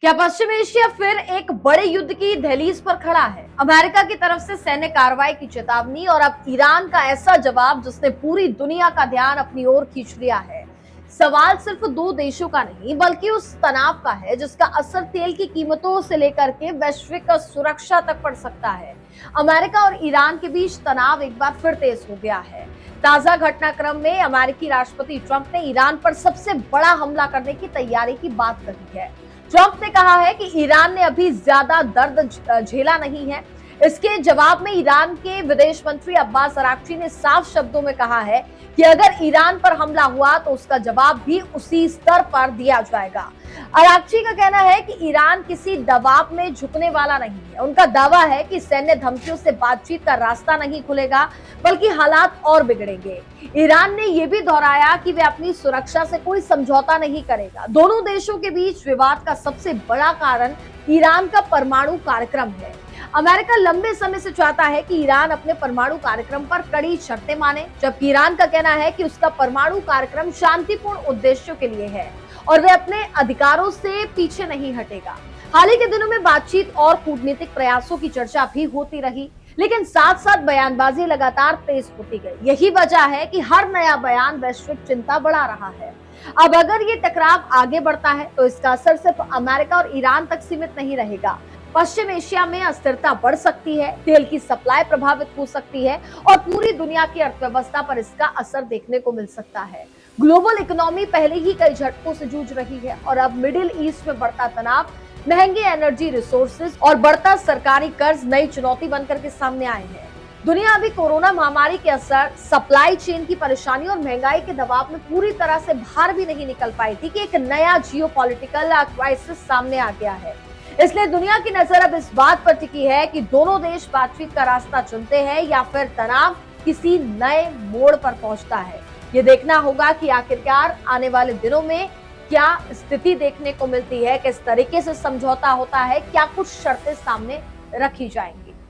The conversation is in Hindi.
क्या पश्चिम एशिया फिर एक बड़े युद्ध की दहलीज पर खड़ा है? अमेरिका की तरफ से सैन्य कार्रवाई की चेतावनी और अब ईरान का ऐसा जवाब जिसने पूरी दुनिया का ध्यान अपनी ओर खींच लिया है। सवाल सिर्फ दो देशों का नहीं बल्कि उस तनाव का है जिसका असर तेल की कीमतों से लेकर के वैश्विक सुरक्षा तक पड़ सकता है। अमेरिका और ईरान के बीच तनाव एक बार फिर तेज हो गया है। ताजा घटनाक्रम में अमेरिकी राष्ट्रपति ट्रंप ने ईरान पर सबसे बड़ा हमला करने की तैयारी की बात कही है। ट्रंप ने कहा है कि ईरान ने अभी ज्यादा दर्द झेला नहीं है। इसके जवाब में ईरान के विदेश मंत्री अब्बास अराक्ची ने साफ शब्दों में कहा है कि अगर ईरान पर हमला हुआ तो उसका जवाब भी उसी स्तर पर दिया जाएगा। अराक्ची का कहना है कि ईरान किसी दबाव में झुकने वाला नहीं है। उनका दावा है कि सैन्य धमकियों से बातचीत का रास्ता नहीं खुलेगा बल्कि हालात और बिगड़ेंगे। ईरान ने यह भी दोहराया कि वे अपनी सुरक्षा से कोई समझौता नहीं करेगा। दोनों देशों के बीच विवाद का सबसे बड़ा कारण ईरान का परमाणु कार्यक्रम है। अमेरिका लंबे समय से चाहता है कि ईरान अपने परमाणु कार्यक्रम पर कड़ी शर्तें माने, जबकि ईरान का कहना है कि उसका परमाणु कार्यक्रम शांतिपूर्ण उद्देश्यों के लिए है और वे अपने अधिकारों से पीछे नहीं हटेगा। हाल ही के दिनों में बातचीत और कूटनीतिक प्रयासों की चर्चा भी होती रही, लेकिन साथ साथ बयानबाजी लगातार तेज होती गई। यही वजह है कि हर नया बयान वैश्विक चिंता बढ़ा रहा है। अब अगर ये टकराव आगे बढ़ता है तो इसका असर सिर्फ अमेरिका और ईरान तक सीमित नहीं रहेगा। पश्चिम एशिया में अस्थिरता बढ़ सकती है, तेल की सप्लाई प्रभावित हो सकती है और पूरी दुनिया की अर्थव्यवस्था पर इसका असर देखने को मिल सकता है। ग्लोबल इकोनॉमी पहले ही कई झटकों से जूझ रही है और अब मिडिल ईस्ट में बढ़ता तनाव, महंगे एनर्जी रिसोर्सेज और बढ़ता सरकारी कर्ज नई चुनौती बनकर के सामने आए हैं। दुनिया अभी कोरोना महामारी के असर, सप्लाई चेन की परेशानी और महंगाई के दबाव में पूरी तरह से बाहर भी नहीं निकल पाई थी कि एक नया जियोपॉलिटिकल क्राइसिस सामने आ गया है। इसलिए दुनिया की नजर अब इस बात पर टिकी है कि दोनों देश बातचीत का रास्ता चुनते हैं या फिर तनाव किसी नए मोड़ पर पहुंचता है। ये देखना होगा कि आखिरकार आने वाले दिनों में क्या स्थिति देखने को मिलती है, किस तरीके से समझौता होता है, क्या कुछ शर्तें सामने रखी जाएंगी।